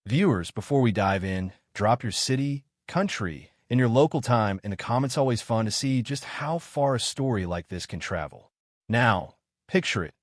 Viewers, before we dive in, drop your city, country, and your local time in the comments. Always fun to see just how far a story like this can travel. Now, picture it.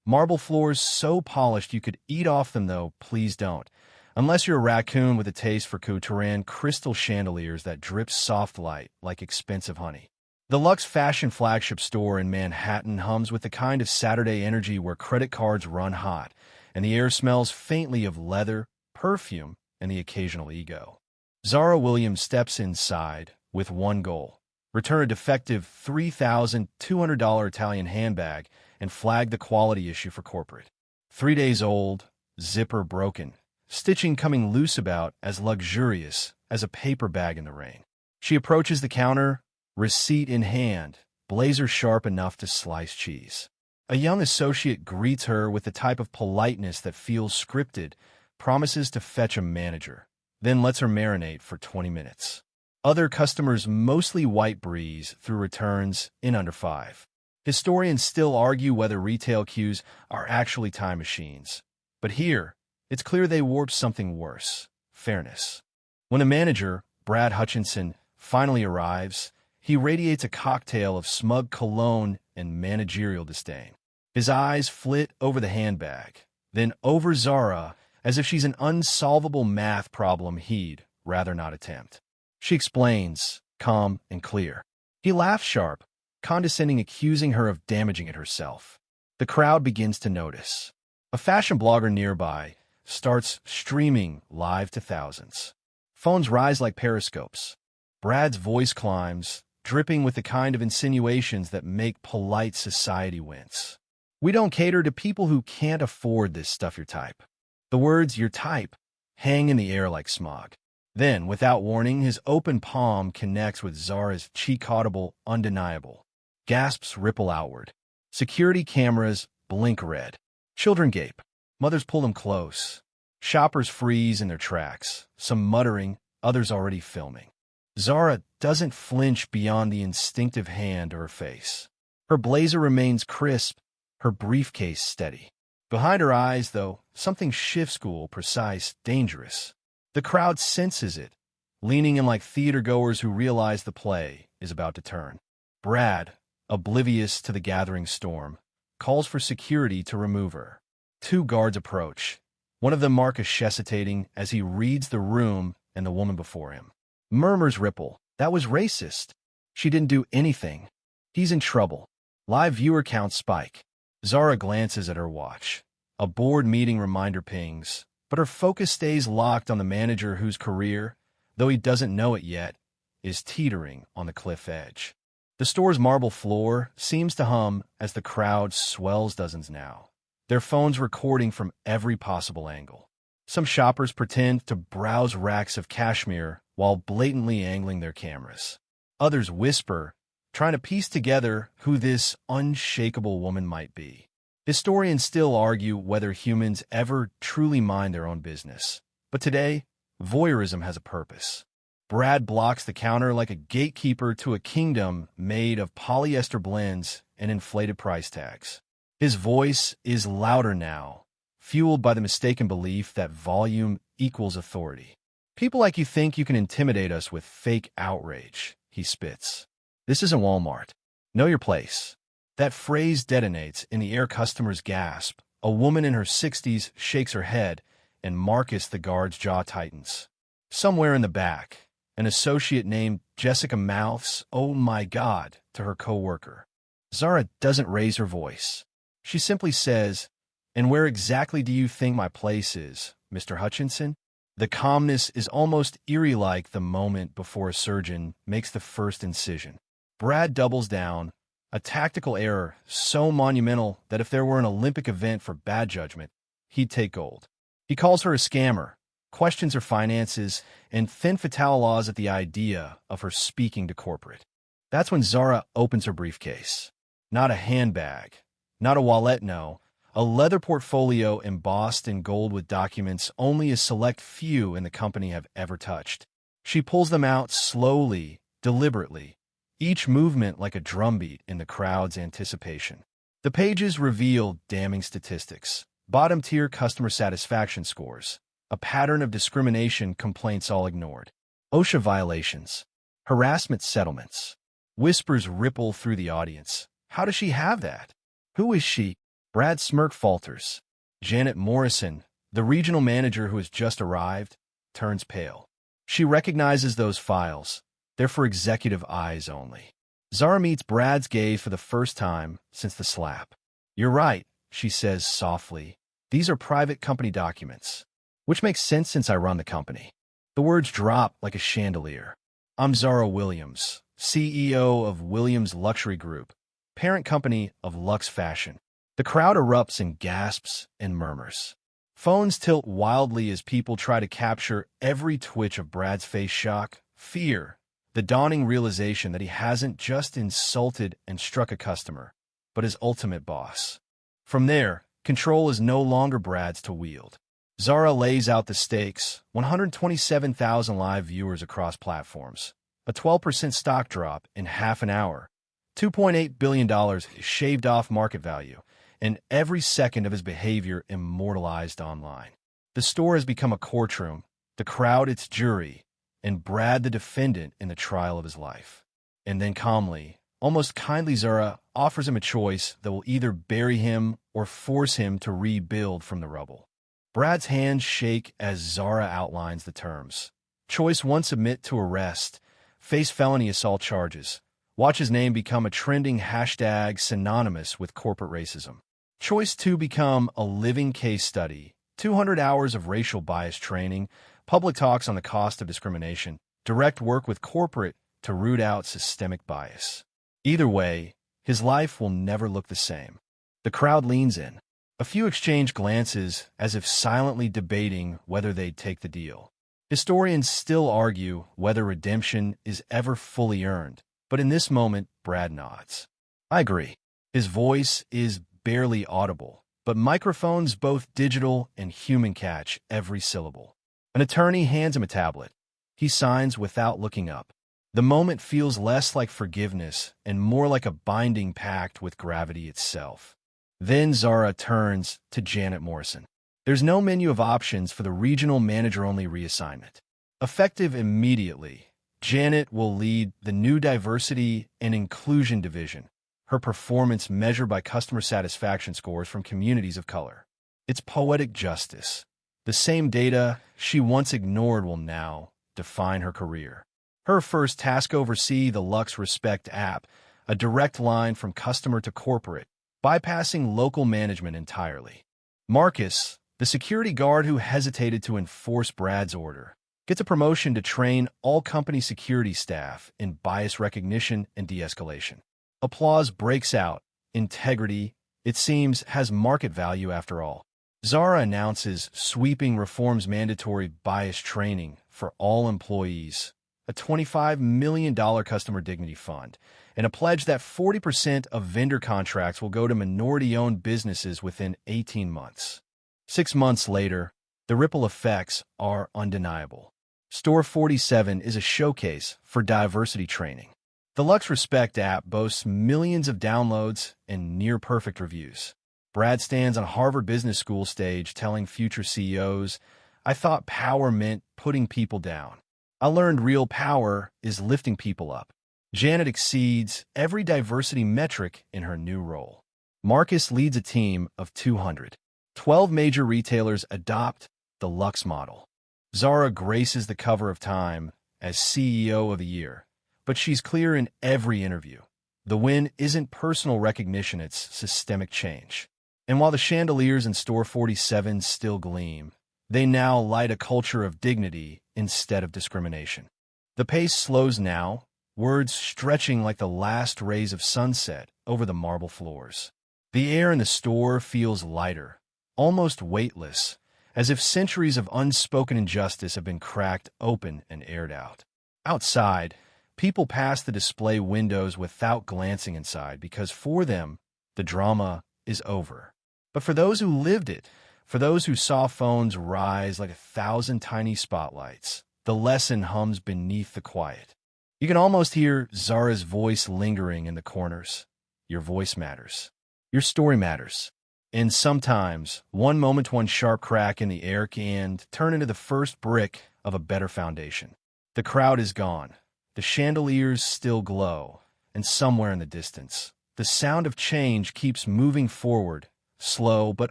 Marble floors so polished you could eat off them, though please don't. Unless you're a raccoon with a taste for couture, crystal chandeliers that drip soft light like expensive honey. The luxe fashion flagship store in Manhattan hums with the kind of Saturday energy where credit cards run hot, and the air smells faintly of leather, perfume, and the occasional ego. Zara Williams steps inside with one goal: return a defective $3,200 Italian handbag and flag the quality issue for corporate. 3 days old, zipper broken, stitching coming loose, about as luxurious as a paper bag in the rain. She approaches the counter, receipt in hand, blazer sharp enough to slice cheese. A young associate greets her with the type of politeness that feels scripted, promises to fetch a manager, then lets her marinate for 20 minutes. Other customers mostly white breeze through returns in under 5. Historians still argue whether retail queues are actually time machines. But here, it's clear they warp something worse: fairness. When the manager, Brad Hutchinson, finally arrives, he radiates a cocktail of smug cologne and managerial disdain. His eyes flit over the handbag, then over Zara, as if she's an unsolvable math problem he'd rather not attempt. She explains, calm and clear. He laughs sharp, condescending, accusing her of damaging it herself. The crowd begins to notice. A fashion blogger nearby starts streaming live to thousands. Phones rise like periscopes. Brad's voice climbs, dripping with the kind of insinuations that make polite society wince. "We don't cater to people who can't afford this stuff, your type." The words "your type" hang in the air like smog. Then, without warning, his open palm connects with Zara's cheek, audible, undeniable. Gasps ripple outward. Security cameras blink red. Children gape. Mothers pull them close. Shoppers freeze in their tracks, some muttering, others already filming. Zara doesn't flinch beyond the instinctive hand to her face. Her blazer remains crisp, her briefcase steady. Behind her eyes, though, something shifts: cool, precise, dangerous. The crowd senses it, leaning in like theatergoers who realize the play is about to turn. Brad, oblivious to the gathering storm, calls for security to remove her. 2 guards approach, one of them hesitating as he reads the room and the woman before him. Murmurs ripple. "That was racist. She didn't do anything. He's in trouble." Live viewer counts spike. Zara glances at her watch. A board meeting reminder pings, but her focus stays locked on the manager whose career, though he doesn't know it yet, is teetering on the cliff edge. The store's marble floor seems to hum as the crowd swells, dozens now, their phones recording from every possible angle. Some shoppers pretend to browse racks of cashmere while blatantly angling their cameras. Others whisper, trying to piece together who this unshakable woman might be. Historians still argue whether humans ever truly mind their own business. But today, voyeurism has a purpose. Brad blocks the counter like a gatekeeper to a kingdom made of polyester blends and inflated price tags. His voice is louder now, fueled by the mistaken belief that volume equals authority. "People like you think you can intimidate us with fake outrage," he spits. "This isn't Walmart. Know your place." That phrase detonates in the air. Customers gasp. A woman in her 60s shakes her head, and Marcus, the guard's jaw tightens. Somewhere in the back, an associate named Jessica mouths, "Oh my God," to her coworker. Zara doesn't raise her voice. She simply says, "And where exactly do you think my place is, Mr. Hutchinson?" The calmness is almost eerie, like the moment before a surgeon makes the first incision. Brad doubles down, a tactical error so monumental that if there were an Olympic event for bad judgment, he'd take gold. He calls her a scammer, questions her finances, and fin fatalities at the idea of her speaking to corporate. That's when Zara opens her briefcase. Not a handbag, not a wallet, no. A leather portfolio embossed in gold with documents only a select few in the company have ever touched. She pulls them out slowly, deliberately, each movement like a drumbeat in the crowd's anticipation. The pages reveal damning statistics. Bottom-tier customer satisfaction scores, A pattern of discrimination complaints all ignored. OSHA violations. Harassment settlements. Whispers ripple through the audience. How does she have that? Who is she? Brad's smirk falters. Janet Morrison, the regional manager who has just arrived, turns pale. She recognizes those files. They're for executive eyes only. Zara meets Brad's gaze for the first time since the slap. "You're right," she says softly. "These are private company documents." Which makes sense since I run the company. The words drop like a chandelier. "I'm Zara Williams, CEO of Williams Luxury Group, parent company of Luxe Fashion." The crowd erupts in gasps and murmurs. Phones tilt wildly as people try to capture every twitch of Brad's face: shock, fear, the dawning realization that he hasn't just insulted and struck a customer, but his ultimate boss. From there, control is no longer Brad's to wield. Zara lays out the stakes: 127,000 live viewers across platforms, a 12% stock drop in half an hour, $2.8 billion shaved off market value, and every second of his behavior immortalized online. The store has become a courtroom, the crowd its jury, and Brad the defendant in the trial of his life. And then calmly, almost kindly, Zara offers him a choice that will either bury him or force him to rebuild from the rubble. Brad's hands shake as Zara outlines the terms. Choice 1: submit to arrest, face felony assault charges, watch his name become a trending hashtag synonymous with corporate racism. Choice 2: become a living case study, 200 hours of racial bias training, public talks on the cost of discrimination, direct work with corporate to root out systemic bias. Either way, his life will never look the same. The crowd leans in. A few exchange glances as if silently debating whether they'd take the deal. Historians still argue whether redemption is ever fully earned, but in this moment, Brad nods. "I agree." His voice is barely audible, but microphones, both digital and human, catch every syllable. An attorney hands him a tablet. He signs without looking up. The moment feels less like forgiveness and more like a binding pact with gravity itself. Then Zara turns to Janet Morrison. There's no menu of options for the regional manager-only reassignment. Effective immediately, Janet will lead the new diversity and inclusion division, her performance measured by customer satisfaction scores from communities of color. It's poetic justice. The same data she once ignored will now define her career. Her first task: oversee the Luxe Respect app, a direct line from customer to corporate, bypassing local management entirely. Marcus, the security guard who hesitated to enforce Brad's order, gets a promotion to train all company security staff in bias recognition and de-escalation. Applause breaks out. Integrity, it seems, has market value after all. Zara announces sweeping reforms: mandatory bias training for all employees, a $25 million customer dignity fund, and a pledge that 40% of vendor contracts will go to minority-owned businesses within 18 months. 6 months later, the ripple effects are undeniable. Store 47 is a showcase for diversity training. The Luxe Respect app boasts millions of downloads and near-perfect reviews. Brad stands on Harvard Business School stage telling future CEOs, "I thought power meant putting people down. I learned real power is lifting people up." Janet exceeds every diversity metric in her new role. Marcus leads a team of 200. 12 major retailers adopt the Luxe model. Zara graces the cover of Time as CEO of the Year, but she's clear in every interview. The win isn't personal recognition, it's systemic change. And while the chandeliers in Store 47 still gleam, they now light a culture of dignity instead of discrimination. The pace slows now, words stretching like the last rays of sunset over the marble floors. The air in the store feels lighter, almost weightless, as if centuries of unspoken injustice have been cracked open and aired out. Outside, people pass the display windows without glancing inside because for them, the drama is over. But for those who lived it, for those who saw phones rise like 1,000 tiny spotlights, the lesson hums beneath the quiet. You can almost hear Zara's voice lingering in the corners. Your voice matters. Your story matters. And sometimes, one moment, one sharp crack in the air can turn into the first brick of a better foundation. The crowd is gone. The chandeliers still glow. And somewhere in the distance, the sound of change keeps moving forward, slow but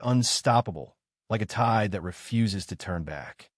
unstoppable, like a tide that refuses to turn back.